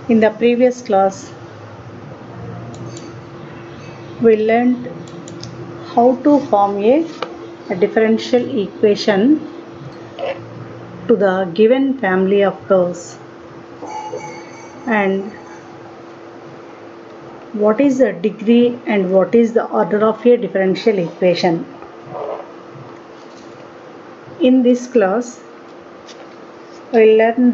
In the previous class, we learned how to form a differential equation to the given family of curves and what is the degree and what is the order of a differential equation. In this class, we learn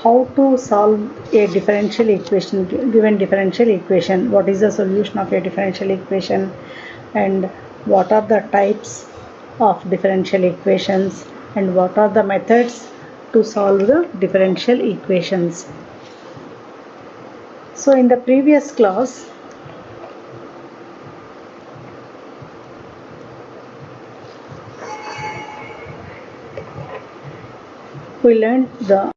how to solve a differential equation, given differential equation, what is the solution of a differential equation and what are the types of differential equations and what are the methods to solve the differential equations. So in the previous class, we learned the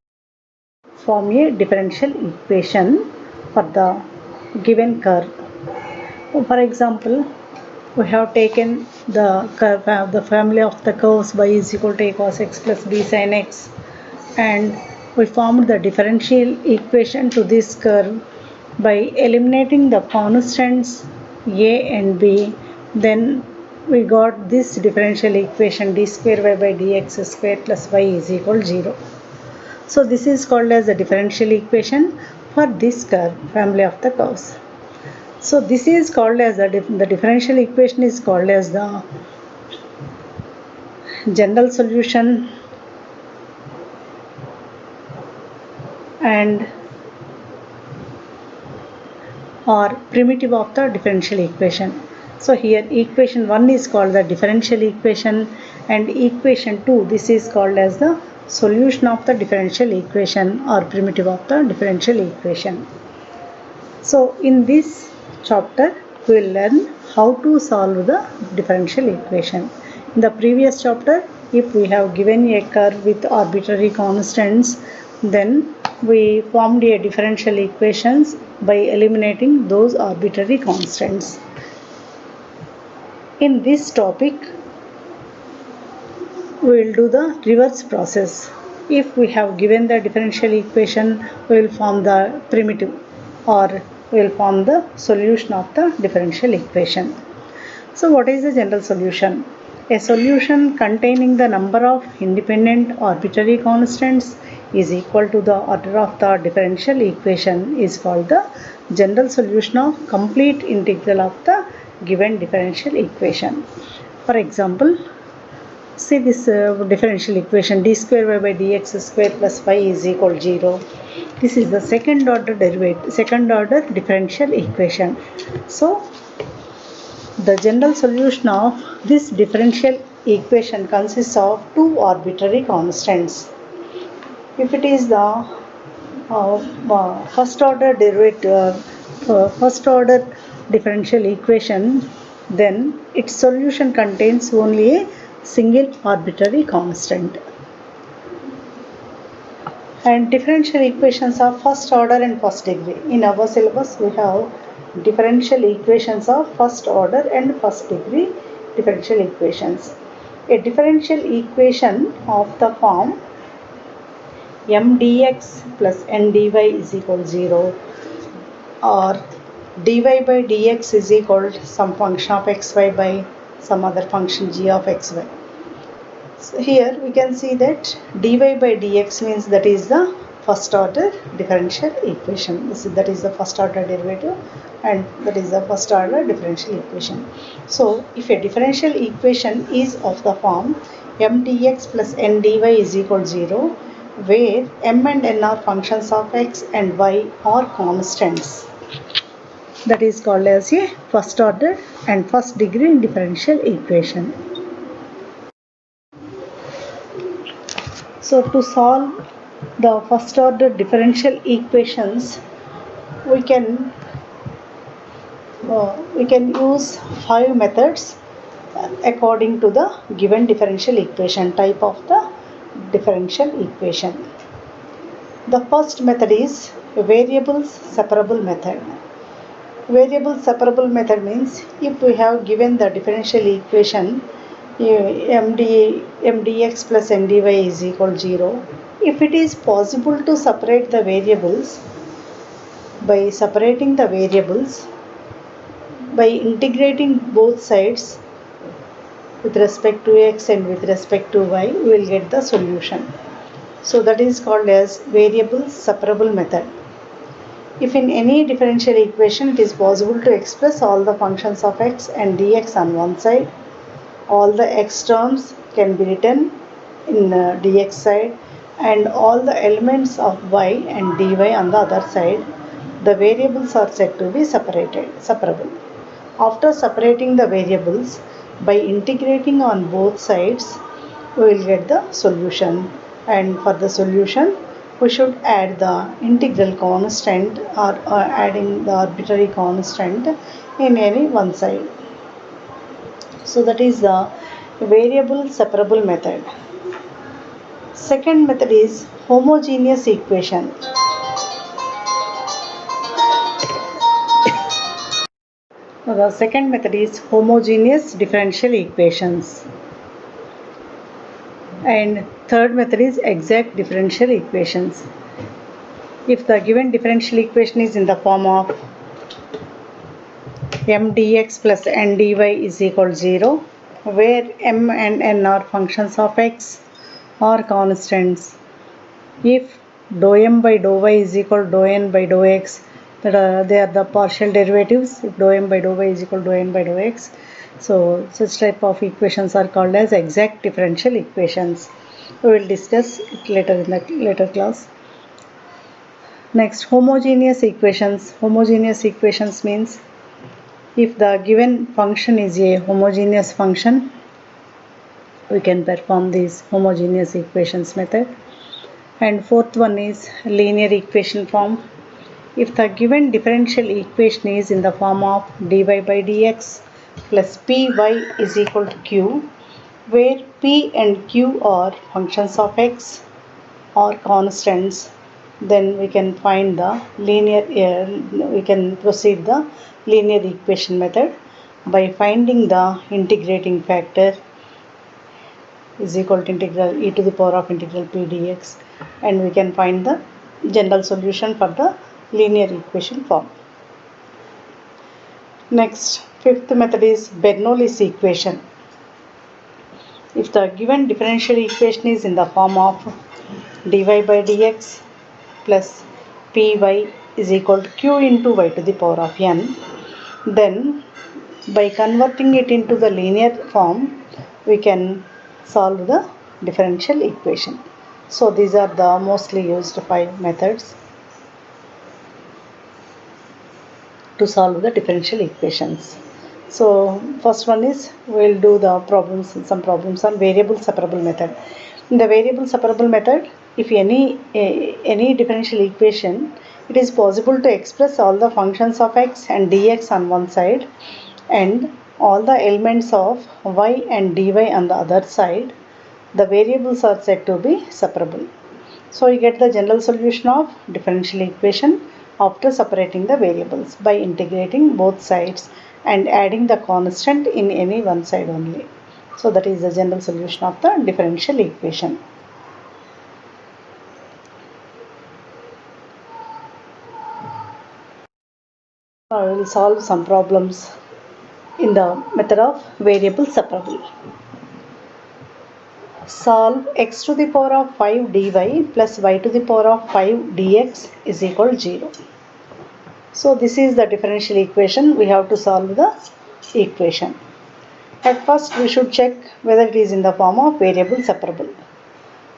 form a differential equation for the given curve. For example, we have taken the curve, the family of the curves y is equal to a cos x plus b sin x, and we formed the differential equation to this curve by eliminating the constants a and b. Then we got this differential equation d square y by dx square plus y is equal to 0. So this is called as the differential equation for this curve, family of the curves. So this is called as the differential equation is called as the general solution and or primitive of the differential equation. So here equation 1 is called the differential equation and equation 2, this is called as the solution of the differential equation or primitive of the differential equation. So in this chapter we will learn how to solve the differential equation. In the previous chapter, if we have given a curve with arbitrary constants, then we formed a differential equations by eliminating those arbitrary constants. In this topic, we will do the reverse process. If we have given the differential equation, we will form the primitive or we will form the solution of the differential equation. So what is the general solution? A solution containing the number of independent arbitrary constants is equal to the order of the differential equation is called the general solution of complete integral of the given differential equation. For example, see this differential equation d square y by dx square plus y is equal to 0. This is the second order differential equation. So the general solution of this differential equation consists of two arbitrary constants. If it is the first order differential equation, then its solution contains only a single arbitrary constant. And differential equations of first order and first degree. In our syllabus, we have differential equations of first order and first degree differential equations. A differential equation of the form m dx plus n dy is equal to 0 or dy by dx is equal to some function of xy by some other function g of xy. So here we can see that dy by dx means that is the first order differential equation. That is the first order derivative and that is the first order differential equation. So if a differential equation is of the form m dx plus n dy is equal to 0, where m and n are functions of x and y are constants, that is called as a first order and first degree differential equation. So to solve the first order differential equations, we can use 5 methods according to the given differential equation type of the differential equation. The first method is variables separable method. Variable separable method means if we have given the differential equation mdx plus ndy is equal to 0, if it is possible to separate the variables, By separating the variables, by integrating both sides with respect to x and with respect to y, we will get the solution. So that is called as variable separable method. If in any differential equation it is possible to express all the functions of x and dx on one side, all the x terms can be written in dx side, and all the elements of y and dy on the other side, the variables are said to be separable. After separating the variables, by integrating on both sides, we will get the solution. And for the solution, we should add the integral constant or adding the arbitrary constant in any one side. So that is the variable separable method. Second method is homogeneous equation. The second method is homogeneous differential equations. And third method is exact differential equations. If the given differential equation is in the form of m dx plus n dy is equal to 0, where m and n are functions of x or constants. If dou m by dou y is equal to dou n by dou x, they are the partial derivatives. If dou m by dou y is equal to dou n by dou x, so such type of equations are called as exact differential equations. We will discuss it later in the later class. Next, homogeneous equations. Homogeneous equations means if the given function is a homogeneous function, we can perform this homogeneous equations method. And fourth one is linear equation form. If the given differential equation is in the form of dy by dx plus py is equal to q, where p and q are functions of x or constants, then we can find the we can proceed the linear equation method by finding the integrating factor is equal to integral e to the power of integral p dx, and we can find the general solution for the linear equation form. Next, fifth method is Bernoulli's equation. If the given differential equation is in the form of dy by dx plus py is equal to q into y to the power of n, then by converting it into the linear form, we can solve the differential equation. So these are the mostly used 5 methods to solve the differential equations. So first one is we'll do the problems, some problems on variable separable method. In the variable separable method, if any differential equation, it is possible to express all the functions of x and dx on one side and all the elements of y and dy on the other side, the variables are said to be separable. So you get the general solution of differential equation after separating the variables by integrating both sides and adding the constant in any one side only. So that is the general solution of the differential equation. I will solve some problems in the method of variable separable. Solve x to the power of 5 dy plus y to the power of 5 dx is equal to 0. So this is the differential equation. We have to solve the equation. At first we should check whether it is in the form of variable separable.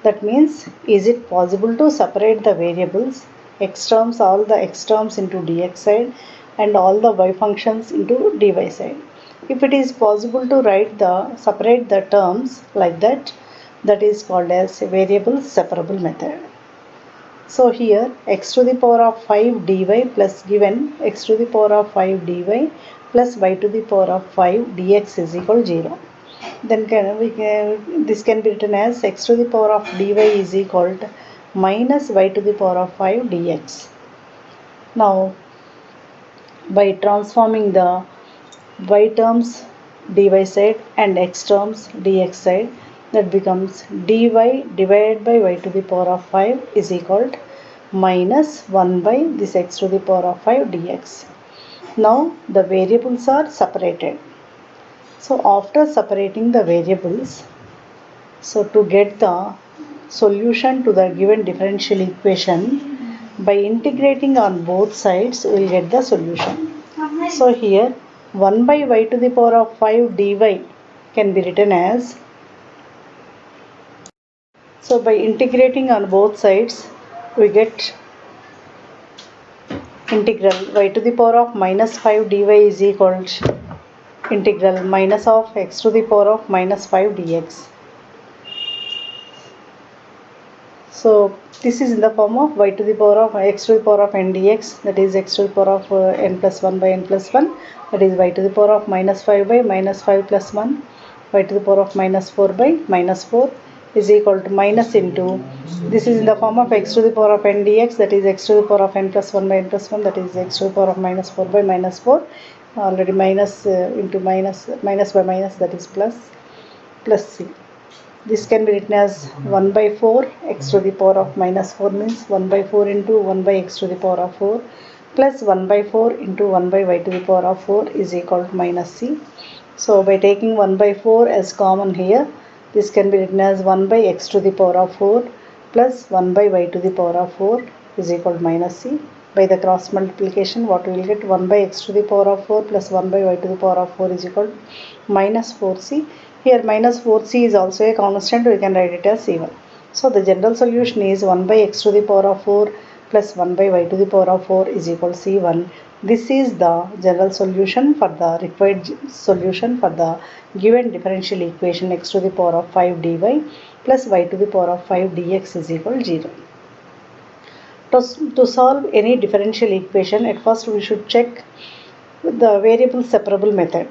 That means, is it possible to separate the variables x terms, all the x terms into dx side and all the y functions into dy side. If it is possible to separate the terms like that, that is called as variable separable method. So here x to the power of 5 dy plus given x to the power of 5 dy plus y to the power of 5 dx is equal to 0. Then this can be written as x to the power of dy is equal to minus y to the power of 5 dx. Now by transforming the y terms dy side and x terms dx side, that becomes dy divided by y to the power of 5 is equal to minus 1 by this x to the power of 5 dx. Now the variables are separated. So after separating the variables, so to get the solution to the given differential equation, by integrating on both sides, we will get the solution. So here 1 by y to the power of 5 dy can be written as, so by integrating on both sides, we get integral y to the power of minus 5 dy is equal to integral minus of x to the power of minus 5 dx. So this is in the form of y to the power of x to the power of n dx, that is x to the power of n plus 1 by n plus 1, that is y to the power of minus 5 by minus 5 plus 1, y to the power of minus 4 by minus 4 is equal to minus into, this is in the form of x to the power of n dx, that is x to the power of n plus 1 by n plus 1, that is x to the power of minus 4 by minus 4, already minus into minus, minus by minus, that is plus, plus c. This can be written as 1 by 4 x to the power of minus 4 means 1 by 4 into 1 by x to the power of 4 plus 1 by 4 into 1 by y to the power of 4 is equal to minus c. So by taking 1 by 4 as common here, this can be written as 1 by x to the power of 4 plus 1 by y to the power of 4 is equal to minus c. By the cross multiplication, what we will get, 1 by x to the power of 4 plus 1 by y to the power of 4 is equal to minus 4c. Here minus 4c is also a constant, we can write it as c1. So the general solution is 1 by x to the power of 4 plus 1 by y to the power of 4 is equal to c1. This is the general solution for the required solution for the given differential equation x to the power of 5 dy plus y to the power of 5 dx is equal to 0. To solve any differential equation, at first we should check the variable separable method.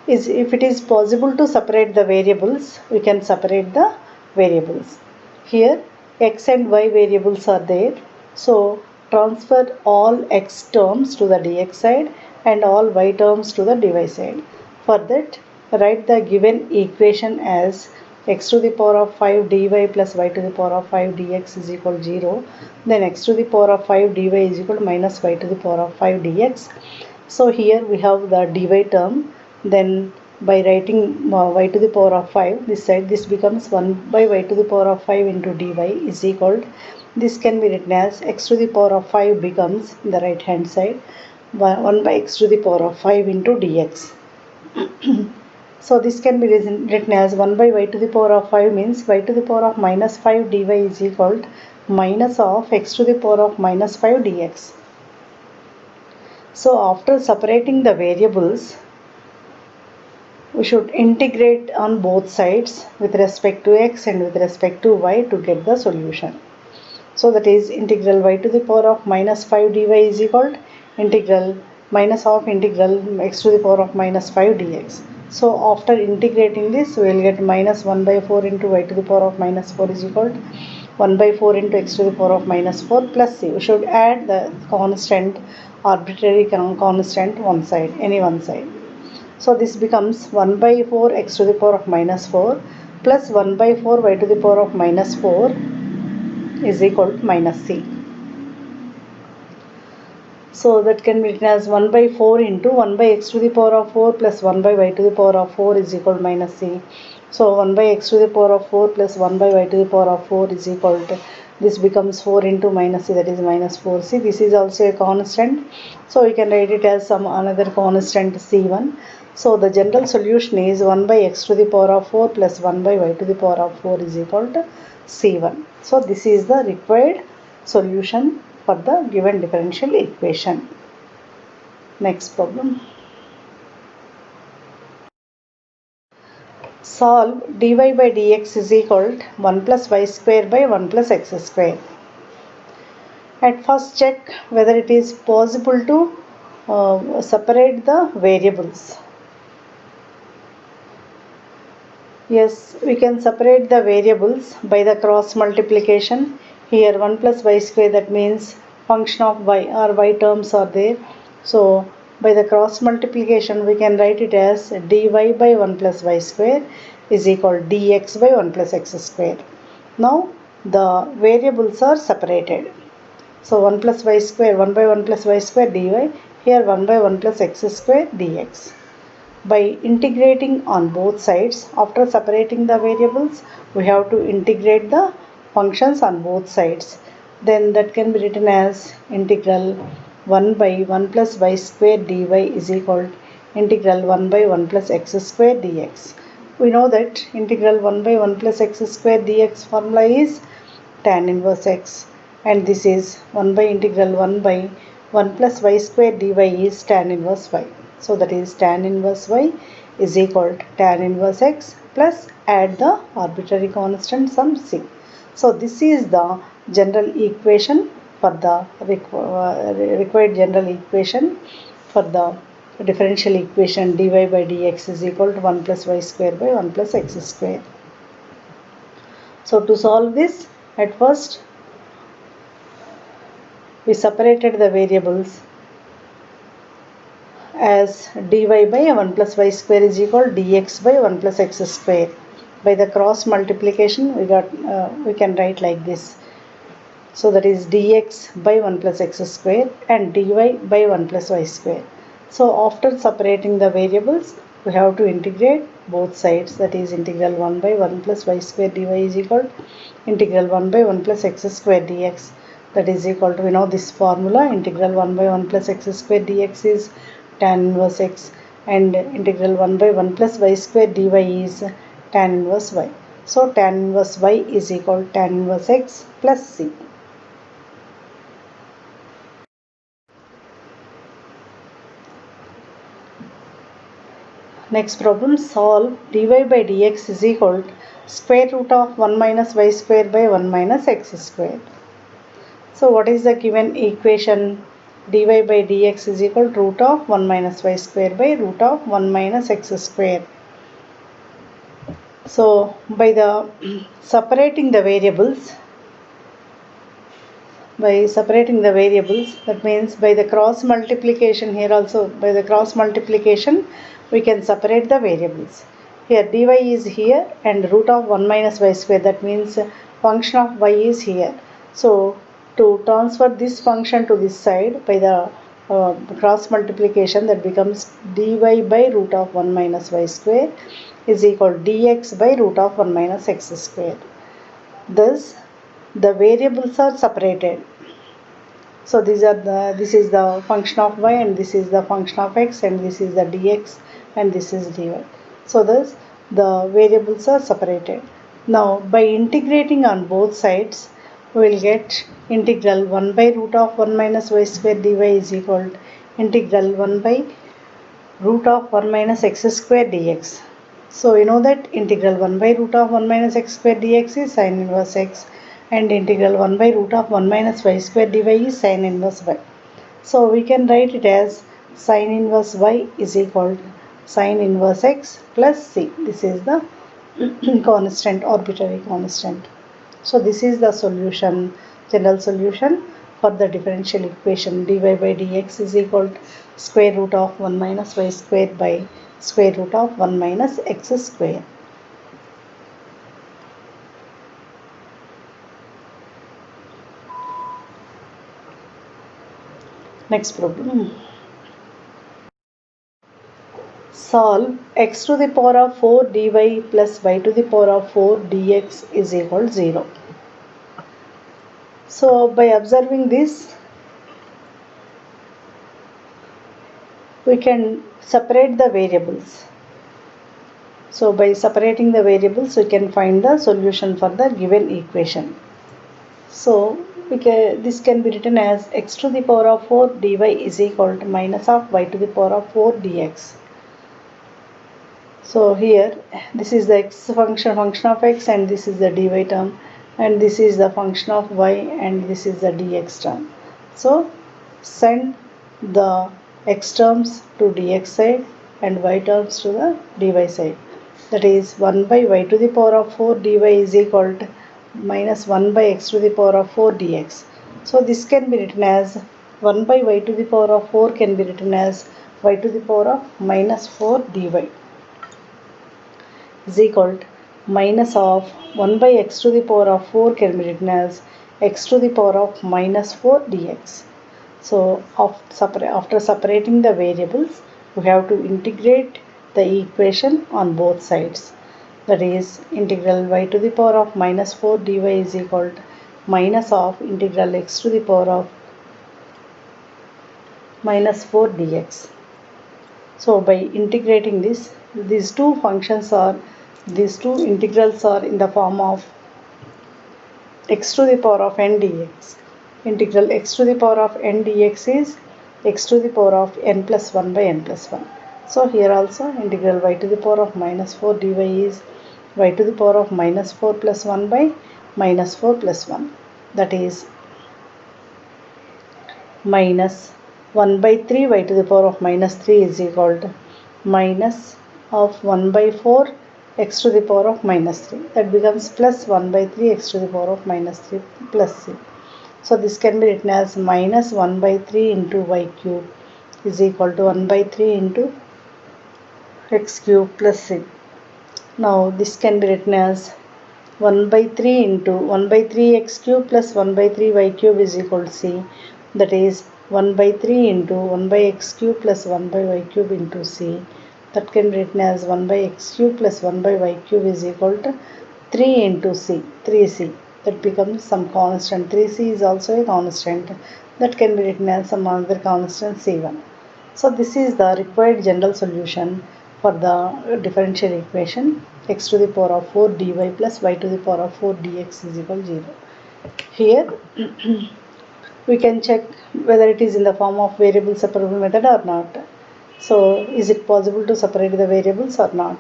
If it is possible to separate the variables, we can separate the variables. Here x and y variables are there, so transfer all x terms to the dx side and all y terms to the dy side. For that, write the given equation as x to the power of 5 dy plus y to the power of 5 dx is equal to 0. Then x to the power of 5 dy is equal to minus y to the power of 5 dx. So here we have the dy term. Then by writing y to the power of 5 this side, this becomes 1 by y to the power of 5 into dy is equal to, this can be written as x to the power of 5 becomes in the right hand side 1 by x to the power of 5 into dx. So this can be written as 1 by y to the power of 5 means y to the power of minus 5 dy is equal to minus of x to the power of minus 5 dx. So after separating the variables, we should integrate on both sides with respect to x and with respect to y to get the solution. So that is integral y to the power of minus 5 dy is equal to integral minus of integral x to the power of minus 5 dx. So after integrating this, we will get minus 1 by 4 into y to the power of minus 4 is equal to 1 by 4 into x to the power of minus 4 plus c. We should add the constant, arbitrary constant one side, any one side. So this becomes 1 by 4 x to the power of minus 4 plus 1 by 4 y to the power of minus 4 is equal to minus c. So that can be written as 1 by 4 into 1 by x to the power of 4 plus 1 by y to the power of 4 is equal to minus c. So 1 by x to the power of 4 plus 1 by y to the power of 4 is equal to, this becomes 4 into minus c, that is minus 4c. This is also a constant, so we can write it as some another constant c1. So the general solution is 1 by x to the power of 4 plus 1 by y to the power of 4 is equal to c1. So this is the required solution for the given differential equation. Next problem. Solve dy by dx is equal to 1 plus y square by 1 plus x square. At first check whether it is possible to separate the variables. Yes, we can separate the variables by the cross multiplication. Here 1 plus y square, that means function of y or y terms are there. So by the cross multiplication we can write it as dy by 1 plus y square is equal to dx by 1 plus x square. Now the variables are separated. So 1 plus y square, 1 by 1 plus y square dy. Here 1 by 1 plus x square dx. By integrating on both sides, after separating the variables, we have to integrate the functions on both sides. Then that can be written as integral 1 by 1 plus y square dy is equal to integral 1 by 1 plus x square dx. We know that integral 1 by 1 plus x square dx formula is tan inverse x, and this is 1 by integral 1 by 1 plus y square dy is tan inverse y. So that is tan inverse y is equal to tan inverse x plus add the arbitrary constant sum c. So this is the general equation for the required general equation for the differential equation dy by dx is equal to 1 plus y square by 1 plus x square. So to solve this, at first we separated the variables as dy by 1 plus y square is equal to dx by 1 plus x square. By the cross multiplication we can write like this. So that is dx by 1 plus x square and dy by 1 plus y square. So after separating the variables, we have to integrate both sides, that is integral 1 by 1 plus y square dy is equal to integral 1 by 1 plus x square dx. That is equal to, we know this formula, integral 1 by 1 plus x square dx is tan inverse x, and integral 1 by 1 plus y square dy is tan inverse y. So tan inverse y is equal to tan inverse x plus c. Next problem, solve dy by dx is equal to square root of 1 minus y square by 1 minus x square. So what is the given equation? Dy by dx is equal to root of 1 minus y square by root of 1 minus x square. So by the separating the variables, that means by the cross multiplication, here also by the cross multiplication we can separate the variables. Here dy is here and root of 1 minus y square, that means function of y is here. So to transfer this function to this side by the cross multiplication, that becomes dy by root of 1 minus y square is equal to dx by root of 1 minus x square. Thus the variables are separated. So this is the function of y and this is the function of x, and this is the dx and this is dy. So thus the variables are separated. Now by integrating on both sides, we will get integral 1 by root of 1 minus y square dy is equal to integral 1 by root of 1 minus x square dx. So you know that integral 1 by root of 1 minus x square dx is sin inverse x, and integral 1 by root of 1 minus y square dy is sin inverse y. So we can write it as sin inverse y is equal to sin inverse x plus c. This is the constant, arbitrary constant. So this is the solution, general solution for the differential equation dy by dx is equal to square root of 1 minus y square by square root of 1 minus x square. Next problem. Solve x to the power of 4 dy plus y to the power of 4 dx is equal to 0. So by observing this, we can separate the variables. So by separating the variables, we can find the solution for the given equation. So this can be written as x to the power of 4 dy is equal to minus of y to the power of 4 dx. So here this is the x function of x, and this is the dy term, and this is the function of y, and this is the dx term. So send the x terms to dx side and y terms to the dy side. That is 1 by y to the power of 4 dy is equal to minus 1 by x to the power of 4 dx. So this can be written as 1 by y to the power of 4 can be written as y to the power of minus 4 dy is equal to minus of 1 by x to the power of 4 can be written as x to the power of minus 4 dx. So after separating the variables, we have to integrate the equation on both sides. That is, integral y to the power of minus 4 dy is equal to minus of integral x to the power of minus 4 dx. So by integrating this, these two integrals are in the form of x to the power of n dx. Integral x to the power of n dx is x to the power of n plus 1 by n plus 1. So here also integral y to the power of minus 4 dy is y to the power of minus 4 plus 1 by minus 4 plus 1. That is minus 1 by 3 y to the power of minus 3 is equal to minus of 1 by 4 x to the power of minus 3. That becomes plus 1 by 3 x to the power of minus 3 plus c. So this can be written as minus 1 by 3 into y cube is equal to 1 by 3 into x cube plus c. Now this can be written as 1 by 3 into 1 by 3 x cube plus 1 by 3 y cube is equal to c. That is 1 by 3 into 1 by x cube plus 1 by y cube into c. That can be written as 1 by x cube plus 1 by y cube is equal to 3 into c, 3c. That becomes some constant. 3c is also a constant. That can be written as some other constant c1. So this is the required general solution for the differential equation x to the power of 4 dy plus y to the power of 4 dx is equal to 0. Here we can check whether it is in the form of variable separable method or not. So is it possible to separate the variables or not?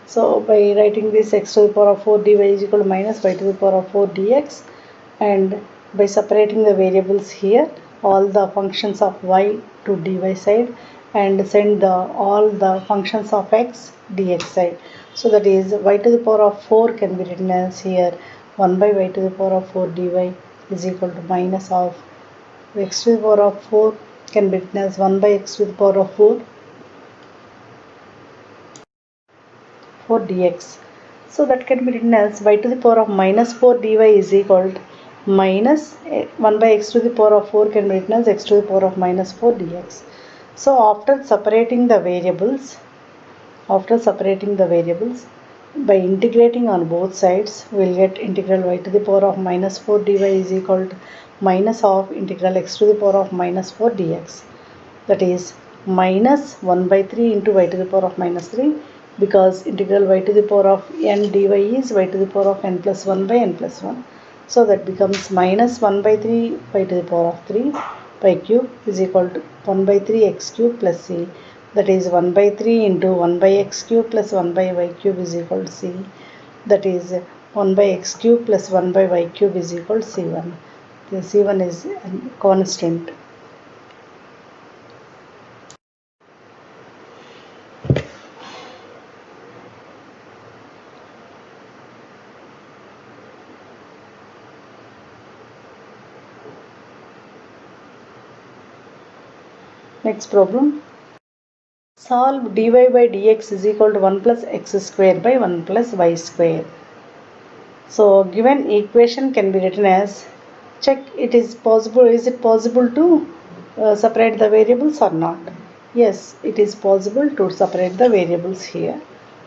So by writing this x to the power of 4 dy is equal to minus y to the power of 4 dx, and by separating the variables here, all the functions of y to dy side, and send all the functions of x dx side. So that is y to the power of 4 can be written as here 1 by y to the power of 4 dy is equal to minus of x to the power of 4 can be written as 1 by x to the power of 4 dx. So that can be written as y to the power of minus 4 dy is equal to minus 1 by x to the power of 4 can be written as x to the power of minus 4 dx. So after separating the variables, by integrating on both sides, we will get integral y to the power of minus 4 dy is equal to minus of integral x to the power of minus 4 dx. That is minus 1 by 3 into y to the power of minus 3, because integral y to the power of n dy is y to the power of n plus 1 by n plus 1. So that becomes minus 1 by 3 y to the power of 3 pi cube is equal to 1 by 3 x cube plus c. That is 1 by 3 into 1 by x cube plus 1 by y cube is equal to c. That is 1 by x cube plus 1 by y cube is equal to c1. The c1 is a constant. Next problem. Solve dy by dx is equal to 1 plus x square by 1 plus y square. So given equation can be written as, check is it possible to separate the variables or not? Yes, it is possible to separate the variables here.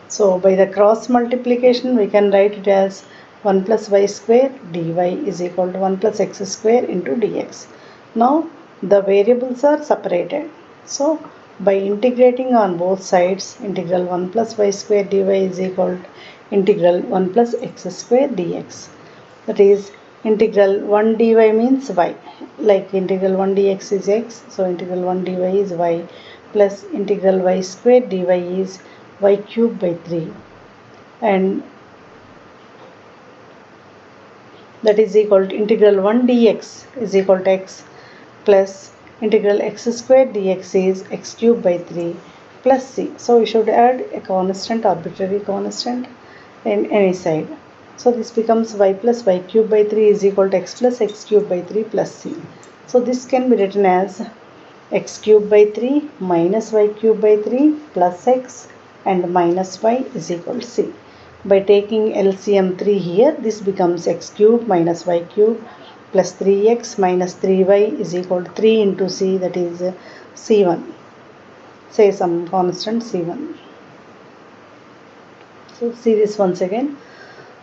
So by the cross multiplication we can write it as 1 plus y square dy is equal to 1 plus x square into dx. Now the variables are separated. So by integrating on both sides, integral 1 plus y square dy is equal to integral 1 plus x square dx. That is integral 1 dy means y, like integral 1 dx is x, so integral 1 dy is y, plus integral y square dy is y cube by 3, and that is equal to integral 1 dx is equal to x, plus integral x square dx is x cube by 3 plus c. So we should add a constant, arbitrary constant in any side. So this becomes y plus y cube by 3 is equal to x plus x cube by 3 plus c. So this can be written as x cube by 3 minus y cube by 3 plus x and minus y is equal to c. By taking LCM 3 here, this becomes x cube minus y cube plus 3x minus 3y is equal to 3 into c, that is c1. Say some constant c1. So see this once again.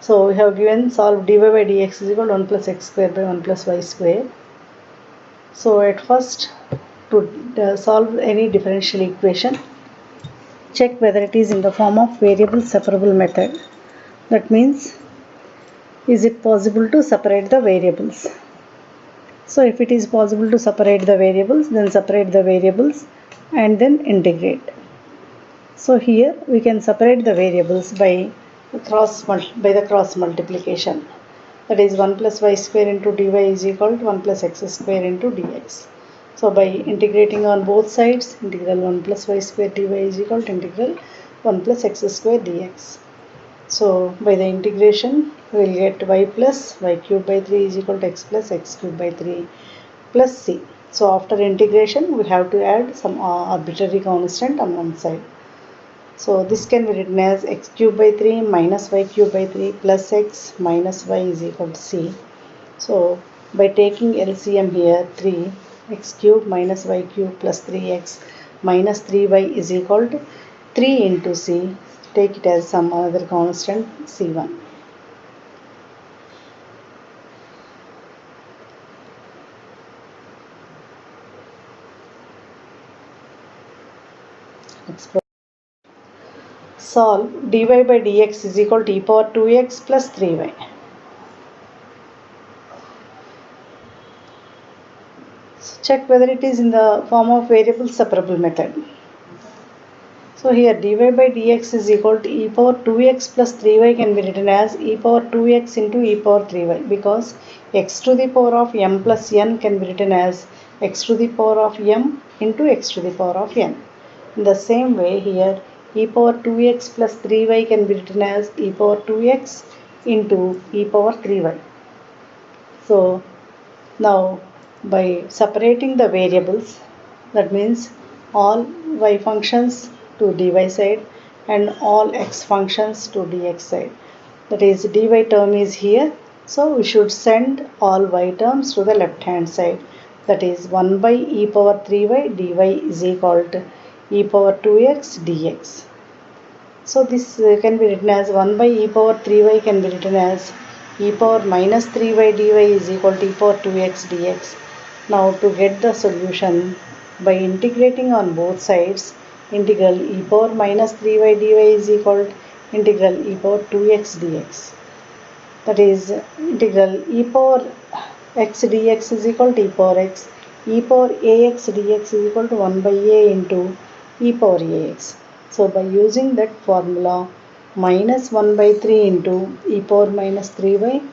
So we have given solve dy by dx is equal to 1 plus x square by 1 plus y square. So at first, to solve any differential equation, check whether it is in the form of variable separable method. That means, is it possible to separate the variables? So if it is possible to separate the variables, then separate the variables and then integrate. So here we can separate the variables by the cross multiplication. That is 1 plus y square into dy is equal to 1 plus x square into dx. So by integrating on both sides, integral 1 plus y square dy is equal to integral 1 plus x square dx. So by the integration, we will get y plus y cube by 3 is equal to x plus x cube by 3 plus c. So after integration, we have to add some arbitrary constant on one side. So this can be written as x cube by 3 minus y cube by 3 plus x minus y is equal to c. So by taking LCM here, 3 x cube minus y cube plus 3x minus 3y is equal to 3 into c. Take it as some other constant c1. Solve dy by dx is equal to e power 2x plus 3y. So check whether it is in the form of variable separable method. So here dy by dx is equal to e power 2x plus 3y can be written as e power 2x into e power 3y, because x to the power of m plus n can be written as x to the power of m into x to the power of n. In the same way here, e power 2x plus 3y can be written as e power 2x into e power 3y. So now by separating the variables, that means all y functions to dy side and all x functions to dx side. That is, dy term is here, so we should send all y terms to the left hand side. That is 1 by e power 3y dy is equal to e power 2x dx. So this can be written as 1 by e power 3y can be written as e power minus 3y dy is equal to e power 2x dx. Now to get the solution, by integrating on both sides, integral e power minus 3y dy is equal to integral e power 2x dx. That is, integral e power x dx is equal to e power x. E power ax dx is equal to 1 by a into e power ax. So by using that formula, minus 1 by 3 into e power minus 3y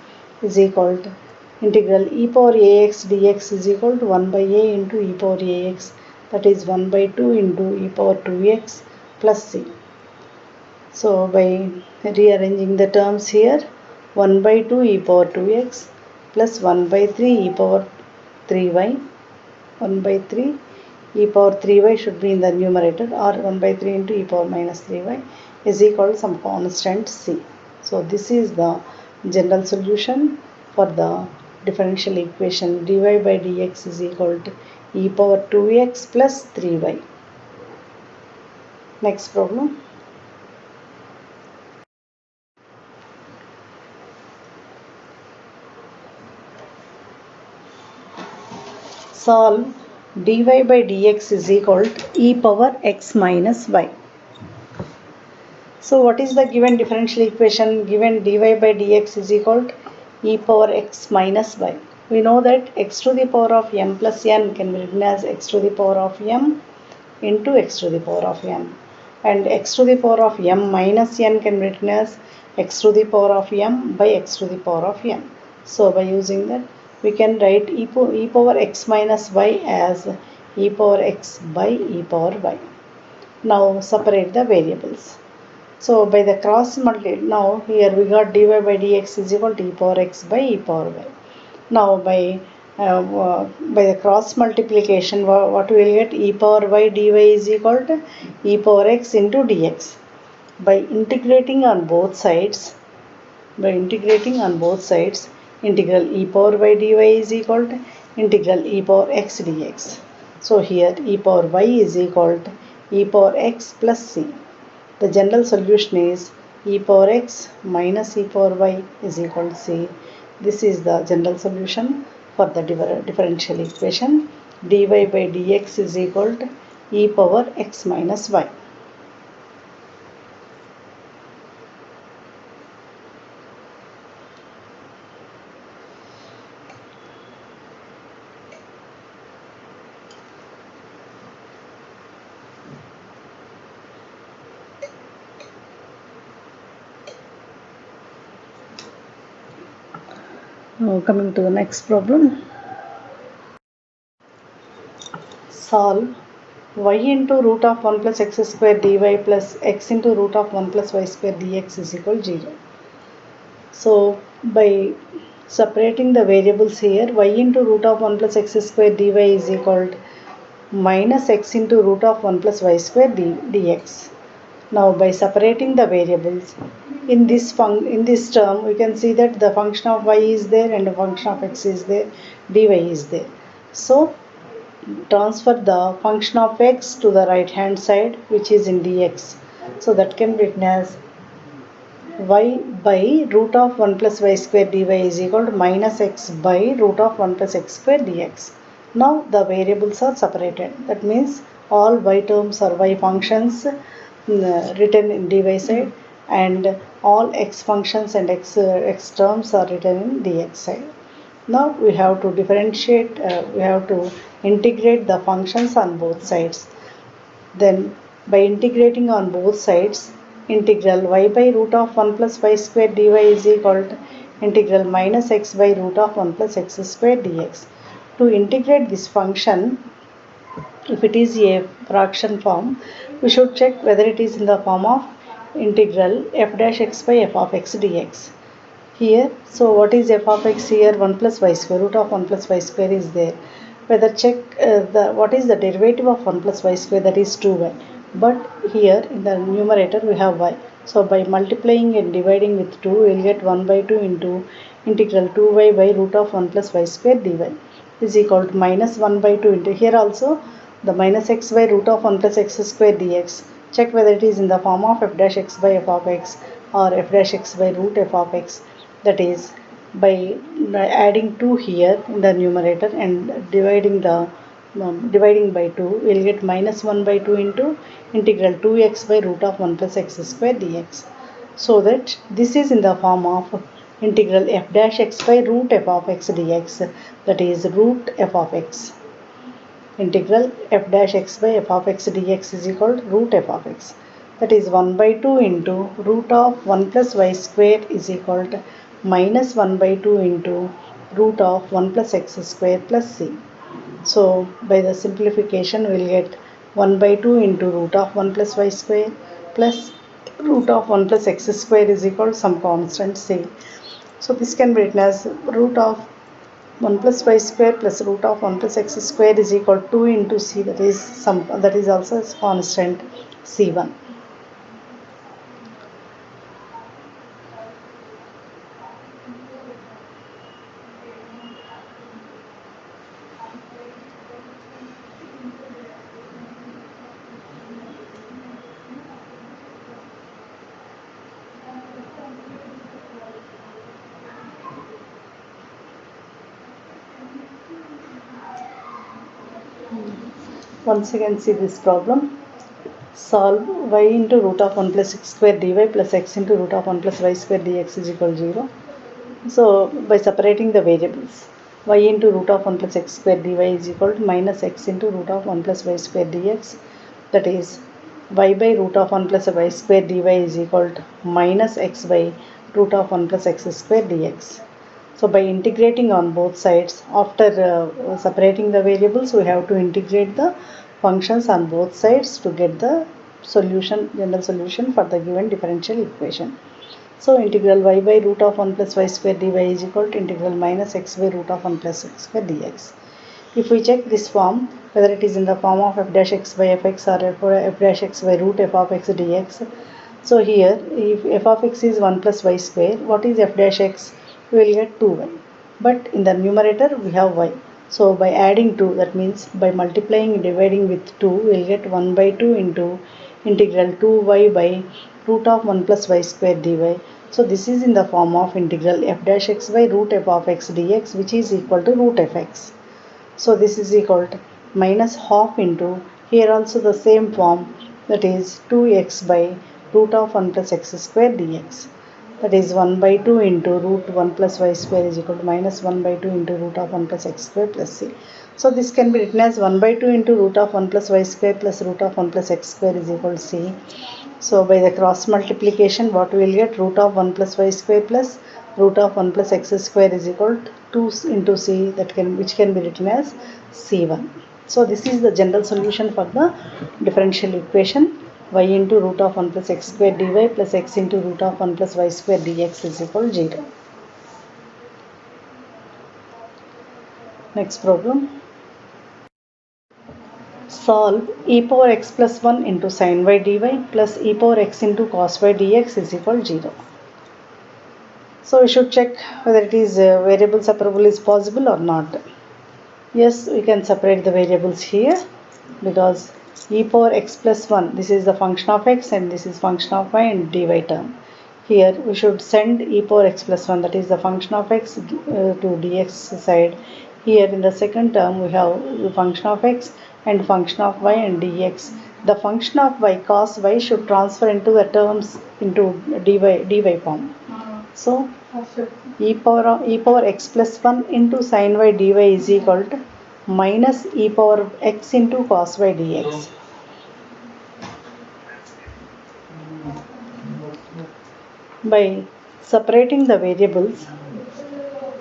is equal to integral e power ax dx is equal to 1 by a into e power ax, that is 1 by 2 into e power 2x plus c. So by rearranging the terms here, 1 by 2 e power 2x plus 1 by 3 e power 3y, 1 by 3 e power 3y should be in the numerator, or 1 by 3 into e power minus 3y is equal to some constant c. So this is the general solution for the differential equation dy by dx is equal to e power 2x plus 3y. Next problem. Solve dy by dx is equal to e power x minus y. So what is the given differential equation? Given dy by dx is equal to e power x minus y. We know that x to the power of m plus n can be written as x to the power of m into x to the power of n, and x to the power of m minus n can be written as x to the power of m by x to the power of n. So by using that, we can write e power x minus y as e power x by e power y. Now separate the variables. So by the cross multiply, now here we got dy by dx is equal to e power x by e power y. Now by the cross multiplication, what we will get? E power y dy is equal to e power x into dx. By integrating on both sides, integral e power y dy is equal to integral e power x dx. So here e power y is equal to e power x plus c. The general solution is e power x minus e power y is equal to c. This is the general solution for the differential equation. Dy by dx is equal to e power x minus y. Now coming to the next problem. Solve y into root of 1 plus x square dy plus x into root of 1 plus y square dx is equal to 0. So by separating the variables here, y into root of 1 plus x square dy is equal to minus x into root of 1 plus y square dx. Now by separating the variables, in this term we can see that the function of y is there and the function of x is there, dy is there. So transfer the function of x to the right hand side, which is in dx. So that can be written as y by root of 1 plus y square dy is equal to minus x by root of 1 plus x square dx. Now the variables are separated. That means all y terms or y functions written in dy side, and all x functions and x terms are written in dx side. Now we have to differentiate, we have to integrate the functions on both sides. Then by integrating on both sides, integral y by root of 1 plus y square dy is equal to integral minus x by root of 1 plus x square dx. To integrate this function, if it is a fraction form, we should check whether it is in the form of integral f dash x by f of x dx. Here, so what is f of x here? 1 plus y square, root of 1 plus y square is there. Whether check what is the derivative of 1 plus y square, that is 2y. But here in the numerator we have y. So by multiplying and dividing with 2, we will get 1 by 2 into integral 2y by root of 1 plus y square dy is equal to minus 1 by 2 into, here also the minus x by root of 1 plus x square dx. Check whether it is in the form of f dash x by f of x or f dash x by root f of x. That is by adding 2 here in the numerator and dividing by 2, we will get minus 1 by 2 into integral 2x by root of 1 plus x square dx. So that this is in the form of integral f dash x by root f of x dx, that is root f of x. Integral f dash x by f of x dx is equal to root f of x. That is 1 by 2 into root of 1 plus y square is equal to minus 1 by 2 into root of 1 plus x square plus c. So by the simplification we will get 1 by 2 into root of 1 plus y square plus root of 1 plus x square is equal to some constant c. So this can be written as root of 1 plus y square plus root of 1 plus x square is equal to 2 into c, that is also a constant c1. Once again see this problem. Solve y into root of 1 plus x square dy plus x into root of 1 plus y square dx is equal to 0. So by separating the variables, y into root of 1 plus x square dy is equal to minus x into root of 1 plus y square dx. That is y by root of 1 plus y square dy is equal to minus x by root of 1 plus x square dx. So by integrating on both sides, after separating the variables, we have to integrate the functions on both sides to get the solution, general solution for the given differential equation. So integral y by root of 1 plus y square dy is equal to integral minus x by root of 1 plus x square dx. If we check this form, whether it is in the form of f dash x by fx or f dash x by root f of x dx. So here, if f of x is 1 plus y square, what is f dash x? We will get 2y. but in the numerator we have y. So by adding 2, that means by multiplying and dividing with 2, we will get 1 by 2 into integral 2y by root of 1 plus y square dy. So this is in the form of integral f dash x by root f of x dx, which is equal to root fx. So this is equal to minus half into, here also the same form, that is 2x by root of 1 plus x square dx. That is 1 by 2 into root 1 plus y square is equal to minus 1 by 2 into root of 1 plus x square plus c. So this can be written as 1 by 2 into root of 1 plus y square plus root of 1 plus x square is equal to c. So by the cross multiplication, what we will get, root of 1 plus y square plus root of 1 plus x square is equal to 2 into c, which can be written as c1. So this is the general solution for the differential equation y into root of 1 plus x square dy plus x into root of 1 plus y square dx is equal to 0. Next problem. Solve e power x plus 1 into sin y dy plus e power x into cos y dx is equal to 0. So we should check whether it is variable separable is possible or not. Yes, we can separate the variables here, because e power x plus 1, this is the function of x and this is function of y and dy term. Here we should send e power x plus 1, that is the function of x, to dx side. Here in the second term we have the function of x and function of y and dx. The function of y cos y should transfer into the terms into dy form. So e power x plus 1 into sin y dy is equal to minus e power x into cos y dx. By separating the variables,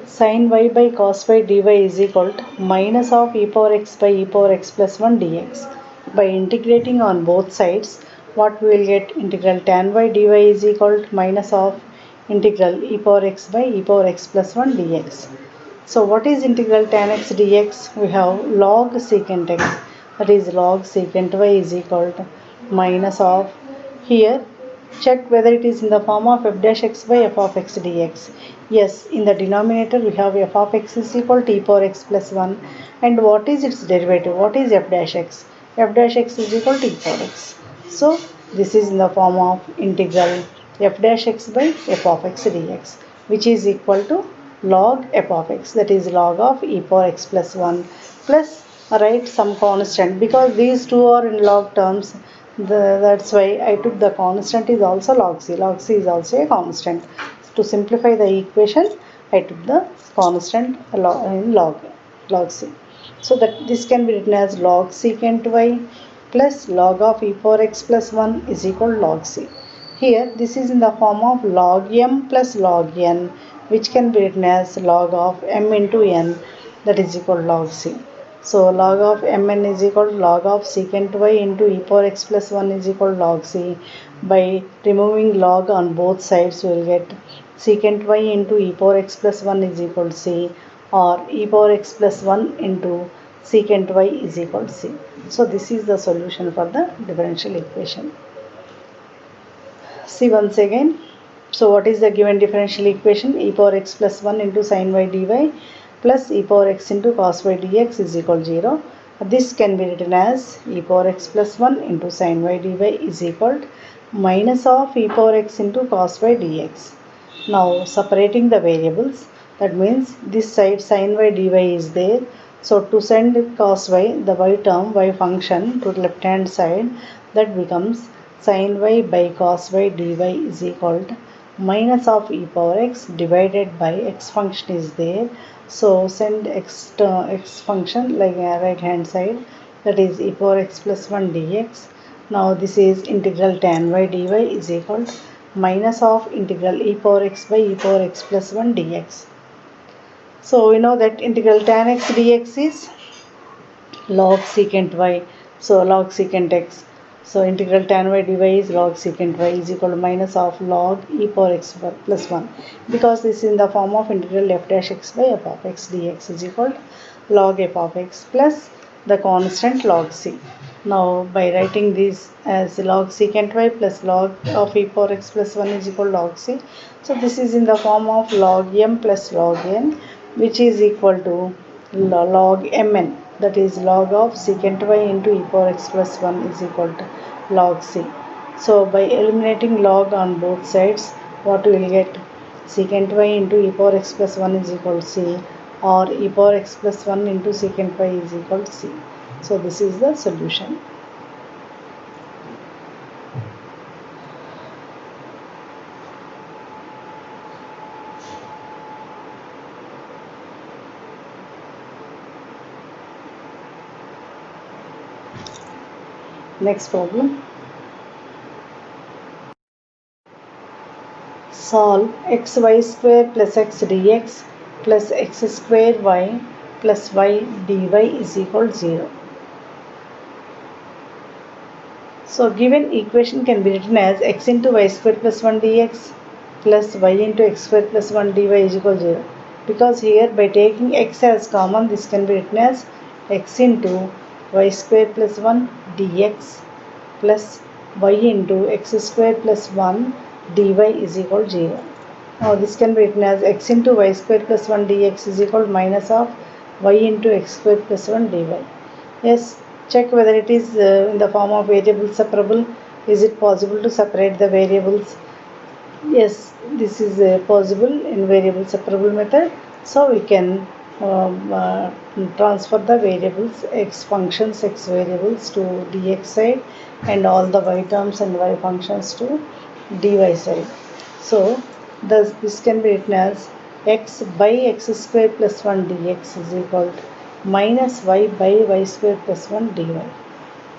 sin y by cos y dy is equal to minus of e power x by e power x plus 1 dx. By integrating on both sides, what we will get, integral tan y dy is equal to minus of integral e power x by e power x plus 1 dx. So what is integral tan x dx? We have log secant x, that is log secant y is equal to minus of, here check whether it is in the form of f dash x by f of x dx. Yes, in the denominator we have f of x is equal to e power x plus 1, and what is its derivative? What is f dash x? F dash x is equal to e power x. So this is in the form of integral f dash x by f of x dx, which is equal to log f of x, that is log of e power x plus 1, plus write some constant, because these two are in log terms. That's why I took the constant is also log c. Log c is also a constant. To simplify the equation, I took the constant in log c. So that this can be written as log secant y plus log of e power x plus 1 is equal to log c. Here this is in the form of log m plus log n, which can be written as log of m into n, that is equal to log c. So log of mn is equal to log of secant y into e power x plus 1 is equal to log c. By removing log on both sides, we will get secant y into e power x plus 1 is equal to c, or e power x plus 1 into secant y is equal to c. So this is the solution for the differential equation. See once again. So what is the given differential equation? E power x plus 1 into sin y dy plus e power x into cos y dx is equal to 0. This can be written as e power x plus 1 into sin y dy is equal to minus of e power x into cos y dx. Now separating the variables, that means this side sin y dy is there. So to send cos y, the y term, y function, to the left hand side, that becomes sin y by cos y dy is equal to minus of e power x divided by x function is there. So send x function like right hand side, that is e power x plus 1 dx. Now this is integral tan y dy is equal to minus of integral e power x by e power x plus 1 dx. So we know that integral tan x dx is log secant y. So log secant x. So integral tan y dy is log secant y is equal to minus of log e power x plus 1, because this is in the form of integral f dash x by f of x dx is equal to log f of x plus the constant log c. Now by writing this as log secant y plus log of e power x plus 1 is equal to log c. So this is in the form of log m plus log n, which is equal to log mn, that is log of secant y into e power x plus 1 is equal to log c. So by eliminating log on both sides, what we will get? Secant y into e power x plus 1 is equal to c, or e power x plus 1 into secant y is equal to c. So this is the solution. Next problem. Solve xy square plus x dx plus x square y plus y dy is equal to 0. So given equation can be written as x into y square plus 1 dx plus y into x square plus 1 dy is equal to 0. Because here by taking x as common, this can be written as x into y square plus 1 dx plus y into x square plus 1 dy is equal to 0. Now this can be written as x into y square plus 1 dx is equal to minus of y into x square plus 1 dy. Yes, check whether it is in the form of variable separable. Is it possible to separate the variables? Yes, this is possible in variable separable method. So we can transfer the variables x functions, x variables to dx side, and all the y terms and y functions to dy side. So thus this can be written as x by x square plus 1 dx is equal to minus y by y square plus 1 dy.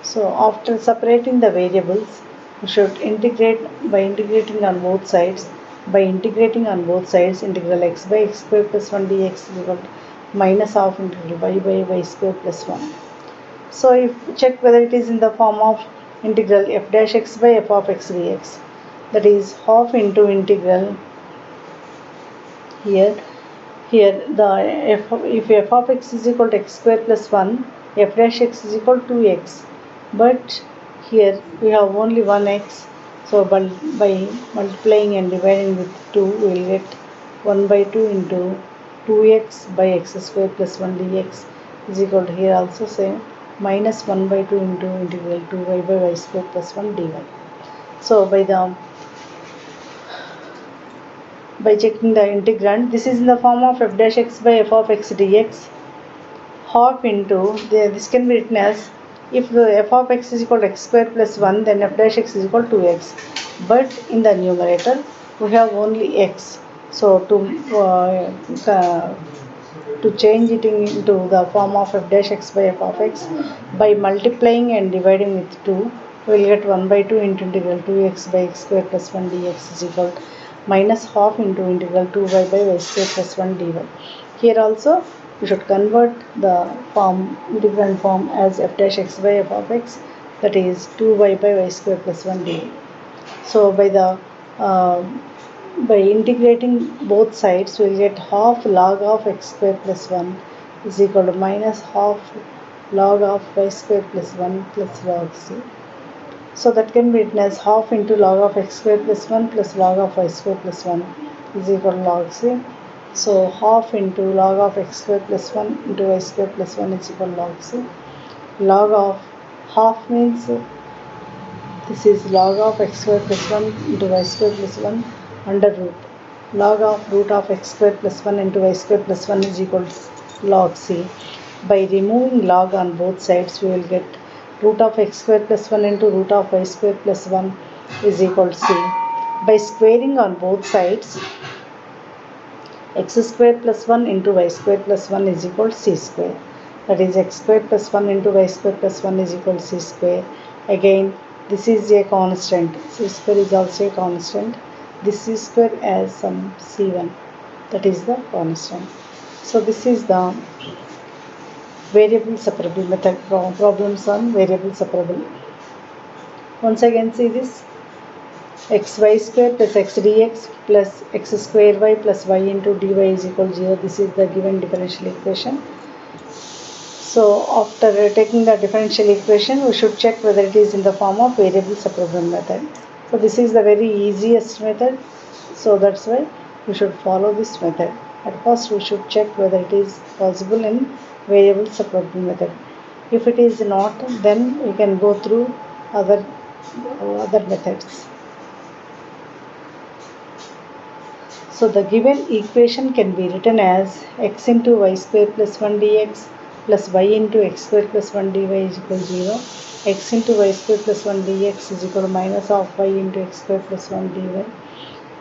So after separating the variables, we should integrate by integrating on both sides. By integrating on both sides, integral x by x square plus 1 dx is equal to minus half integral y by y square plus 1. So if check whether it is in the form of integral f dash x by f of x dx, that is half into integral here. Here the if f of x is equal to x square plus 1, f dash x is equal to 2x. But here we have only one x. So by multiplying and dividing with 2, we will get 1 by 2 into 2x by x square plus 1 dx is equal to, here also same, minus 1 by 2 into integral 2y by y square plus 1 dy. So by checking the integrand, this is in the form of f dash x by f of x dx, half into, this can be written as, if the f of x is equal to x square plus 1, then f dash x is equal to 2x. But in the numerator we have only x. So to change it into the form of f dash x by f of x, by multiplying and dividing with 2, we will get 1 by 2 into integral 2x by x square plus 1 dx is equal to minus half into integral 2y by y square plus 1 dy. Here also we should convert the integrand form as f dash x by f of x, that is 2y by y square plus 1 dy. So by integrating both sides, we will get half log of x square plus 1 is equal to minus half log of y square plus 1 plus log c. So that can be written as half into log of x square plus 1 plus log of y square plus 1 is equal to log c. So half into log of x square plus 1 into y square plus 1 is equal to log c. Log of half means this is log of x square plus 1 into y square plus 1 under root. Log of root of x square plus 1 into y square plus 1 is equal to log c. By removing log on both sides, we will get root of x square plus 1 into root of y square plus 1 is equal to c. By squaring on both sides, x square plus 1 into y square plus 1 is equal to c square. That is x square plus 1 into y square plus 1 is equal to c square. Again, this is a constant. C square is also a constant. This c square as some c1, that is the constant. So this is the variable separable method, problems on variable separable. Once again see this, xy square plus x dx plus x square y plus y into dy is equal to 0. This is the given differential equation. So after taking the differential equation, we should check whether it is in the form of variable separable method. So this is the very easiest method. So that's why we should follow this method. At first we should check whether it is possible in variable subproblem method. If it is not, then we can go through other methods. So the given equation can be written as x into y square plus 1 dx plus y into x square plus 1 dy is equal to 0. X into y square plus 1 dx is equal to minus of y into x square plus 1 dy.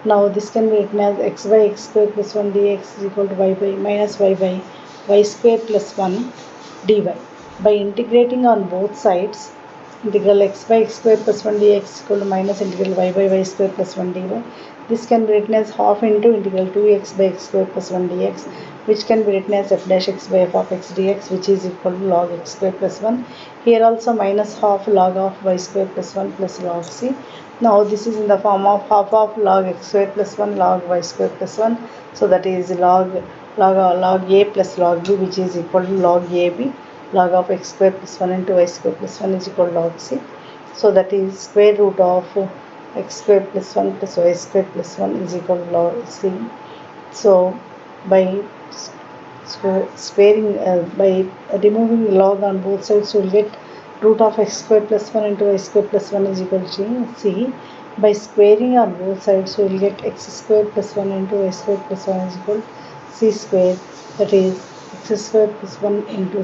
Now this can be written as x by x square plus 1 dx is equal to y by minus y by y square plus 1 dy. By integrating on both sides, integral x by x square plus 1 dx is equal to minus integral y by y square plus 1 dy. This can be written as half into integral 2x by x square plus 1 dx, which can be written as f dash x by f of x dx, which is equal to log x square plus 1. Here also minus half log of y square plus 1 plus log c. Now this is in the form of half of log x square plus 1 log y square plus 1. So that is log a plus log b, which is equal to log ab. Log of x square plus 1 into y square plus 1 is equal to log c. So that is square root of x square plus 1 plus y square plus 1 is equal to log c. So by by removing log on both sides, we will get root of x square plus 1 into y square plus 1 is equal to c. By squaring on both sides, we will get x square plus 1 into y square plus 1 is equal to c square. That is x square plus 1 into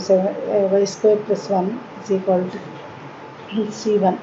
y square plus 1 is equal to c1.